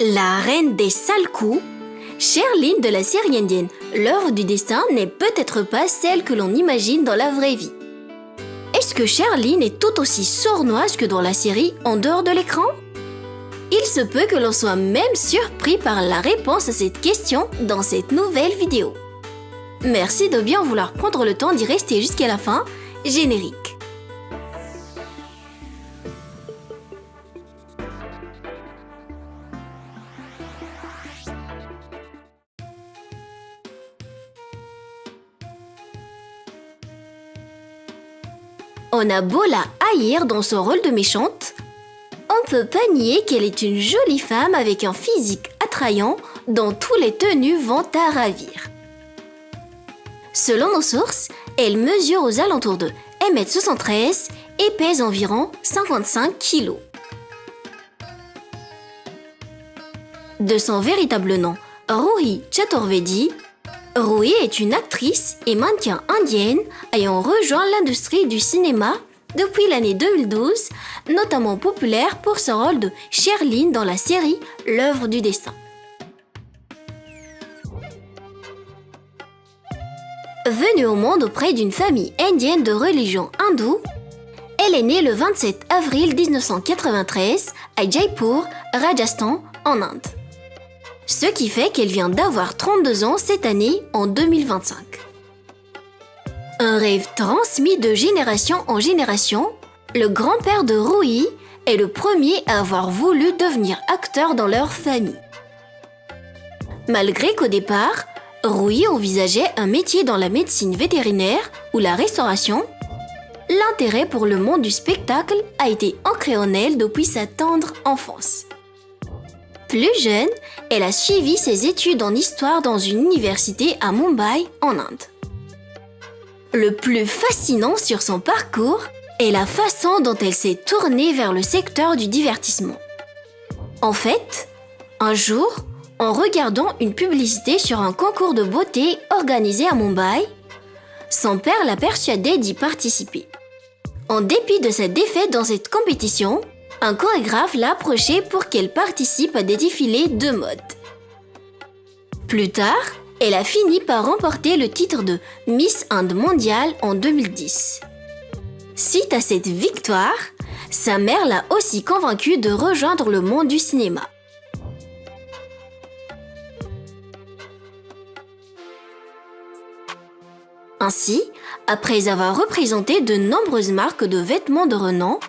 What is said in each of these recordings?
La reine des sales coups, Sherline de la série indienne L'œuvre du destin n'est peut-être pas celle que l'on imagine dans la vraie vie. Est-ce que Sherline est tout aussi sournoise que dans la série en dehors de l'écran? Il se peut que l'on soit même surpris par la réponse à cette question dans cette nouvelle vidéo. Merci de bien vouloir prendre le temps d'y rester jusqu'à la fin. Générique. On a beau la haïr dans son rôle de méchante, on peut pas nier qu'elle est une jolie femme avec un physique attrayant dont tous les tenues vont à ravir. Selon nos sources, elle mesure aux alentours de 1m73 et pèse environ 55 kg. De son véritable nom, Ruhi Chaturvedi, Ruhi est une actrice et mannequin indienne ayant rejoint l'industrie du cinéma depuis l'année 2012, notamment populaire pour son rôle de Sherline dans la série L'œuvre du destin. Venue au monde auprès d'une famille indienne de religion hindoue, elle est née le 27 avril 1993 à Jaipur, Rajasthan, en Inde. Ce qui fait qu'elle vient d'avoir 32 ans cette année en 2025. Un rêve transmis de génération en génération, le grand-père de Ruhi est le premier à avoir voulu devenir acteur dans leur famille. Malgré qu'au départ, Ruhi envisageait un métier dans la médecine vétérinaire ou la restauration, l'intérêt pour le monde du spectacle a été ancré en elle depuis sa tendre enfance. Plus jeune, elle a suivi ses études en histoire dans une université à Mumbai, en Inde. Le plus fascinant sur son parcours est la façon dont elle s'est tournée vers le secteur du divertissement. En fait, un jour, en regardant une publicité sur un concours de beauté organisé à Mumbai, son père l'a persuadée d'y participer. En dépit de sa défaite dans cette compétition, un chorégraphe l'a approchée pour qu'elle participe à des défilés de mode. Plus tard, elle a fini par remporter le titre de Miss Inde mondiale en 2010. Suite à cette victoire, sa mère l'a aussi convaincue de rejoindre le monde du cinéma. Ainsi, après avoir représenté de nombreuses marques de vêtements de renom,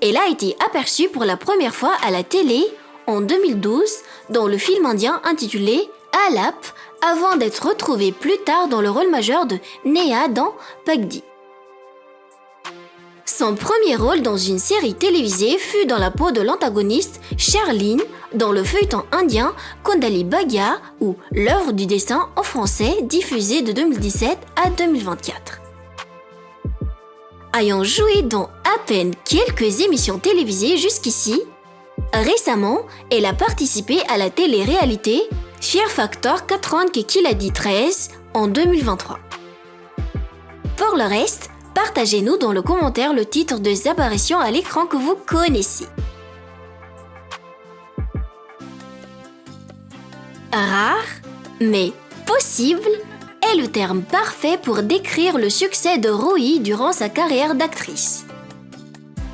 elle a été aperçue pour la première fois à la télé en 2012 dans le film indien intitulé Alap, avant d'être retrouvée plus tard dans le rôle majeur de Neha dans Pagdi. Son premier rôle dans une série télévisée fut dans la peau de l'antagoniste Sherline dans le feuilleton indien Kundali Bhagya ou L'œuvre du destin en français diffusé de 2017 à 2024. Ayant joué dans à peine quelques émissions télévisées jusqu'ici, récemment, elle a participé à la télé-réalité Fear Factor 4 Kiladi 13 en 2023. Pour le reste, partagez-nous dans le commentaire le titre des apparitions à l'écran que vous connaissez. Rare, mais possible est le terme parfait pour décrire le succès de Ruhi durant sa carrière d'actrice.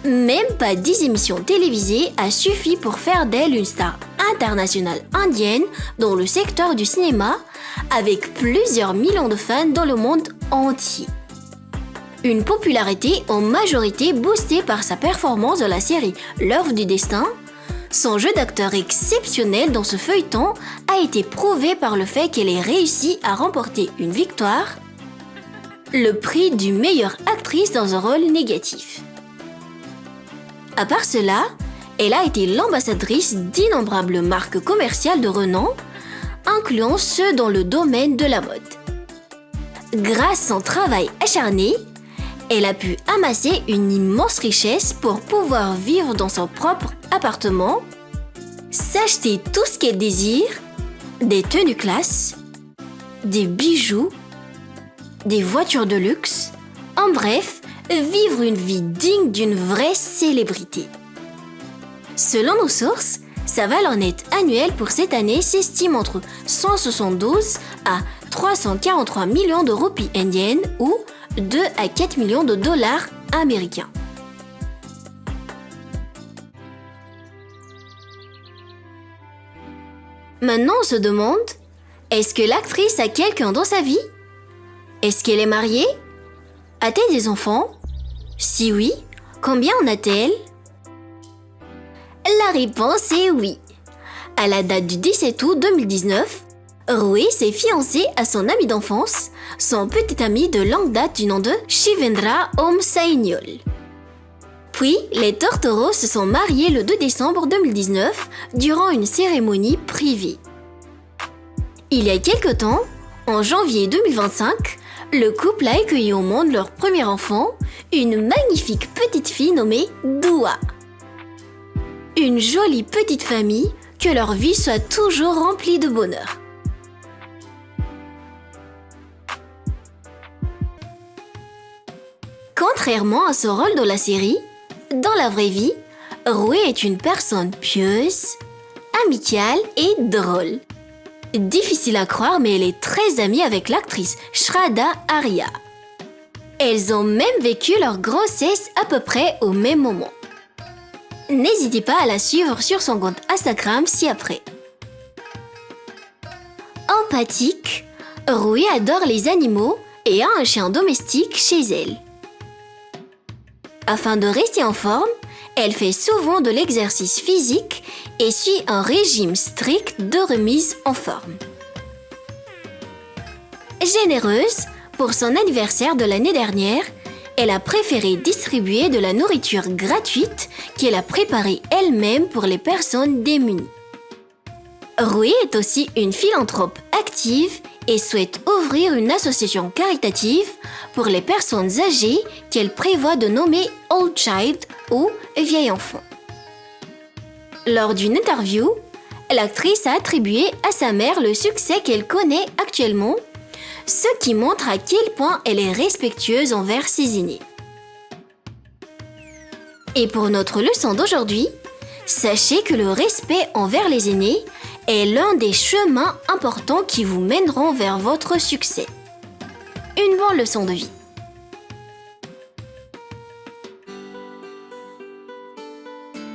Même pas 10 émissions télévisées a suffi pour faire d'elle une star internationale indienne dans le secteur du cinéma, avec plusieurs millions de fans dans le monde entier. Une popularité en majorité boostée par sa performance dans la série L'œuvre du destin, son jeu d'acteur exceptionnel dans ce feuilleton a été prouvé par le fait qu'elle ait réussi à remporter une victoire, le prix du meilleure actrice dans un rôle négatif. À part cela, elle a été l'ambassadrice d'innombrables marques commerciales de renom, incluant ceux dans le domaine de la mode. Grâce à son travail acharné, elle a pu amasser une immense richesse pour pouvoir vivre dans son propre appartement, s'acheter tout ce qu'elle désire, des tenues classe, des bijoux, des voitures de luxe, en bref, vivre une vie digne d'une vraie célébrité. Selon nos sources, Sa valeur nette annuelle pour cette année s'estime entre 172 à 343 millions de roupies indiennes ou 2 à 4 millions de dollars américains. Maintenant, on se demande, est-ce que l'actrice a quelqu'un dans sa vie? Est-ce qu'elle est mariée? A-t-elle des enfants? Si oui, combien en a-t-elle? La réponse est oui. À la date du 17 août 2019, Rui s'est fiancé à son ami d'enfance, son petit ami de longue date du nom de Shivendra Om Saignol. Puis, les Tortoros se sont mariés le 2 décembre 2019 durant une cérémonie privée. Il y a quelque temps, en janvier 2025, le couple a accueilli au monde leur premier enfant, une magnifique petite fille nommée Dua. Une jolie petite famille, que leur vie soit toujours remplie de bonheur. Contrairement à ce rôle dans la série, dans la vraie vie, Rui est une personne pieuse, amicale et drôle. Difficile à croire, mais elle est très amie avec l'actrice Shraddha Arya. Elles ont même vécu leur grossesse à peu près au même moment. N'hésitez pas à la suivre sur son compte Instagram ci-après. Empathique, Rui adore les animaux et a un chien domestique chez elle. Afin de rester en forme, elle fait souvent de l'exercice physique et suit un régime strict de remise en forme. Généreuse, pour son anniversaire de l'année dernière, elle a préféré distribuer de la nourriture gratuite qu'elle a préparée elle-même pour les personnes démunies. Rui est aussi une philanthrope active et souhaite ouvrir une association caritative pour les personnes âgées qu'elle prévoit de nommer Old Child ou Vieil Enfant. Lors d'une interview, l'actrice a attribué à sa mère le succès qu'elle connaît actuellement, ce qui montre à quel point elle est respectueuse envers ses aînés. Et pour notre leçon d'aujourd'hui, sachez que le respect envers les aînés est l'un des chemins importants qui vous mèneront vers votre succès. Une bonne leçon de vie.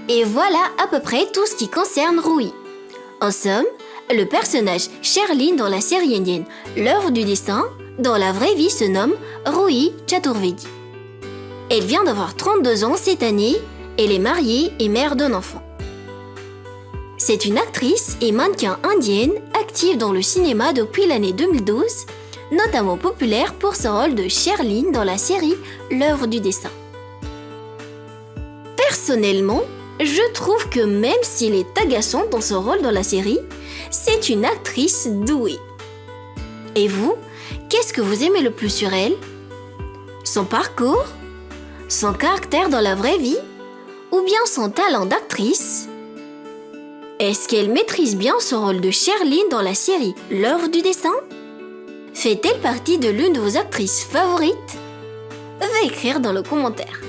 Et voilà à peu près tout ce qui concerne Rui. En somme, le personnage Sherlyn dans la série indienne L'œuvre du destin, dans la vraie vie se nomme Rui Chaturvedi. Elle vient d'avoir 32 ans cette année, elle est mariée et mère d'un enfant. C'est une actrice et mannequin indienne active dans le cinéma depuis l'année 2012, notamment populaire pour son rôle de Sherlyn dans la série L'œuvre du destin. Personnellement, je trouve que même s'il est agaçant dans son rôle dans la série, c'est une actrice douée. Et vous, qu'est-ce que vous aimez le plus sur elle? Son parcours? Son caractère dans la vraie vie? Ou bien son talent d'actrice? Est-ce qu'elle maîtrise bien son rôle de Sherlyn dans la série L'œuvre du destin? Fait-elle partie de l'une de vos actrices favorites? Veuillez écrire dans le commentaire.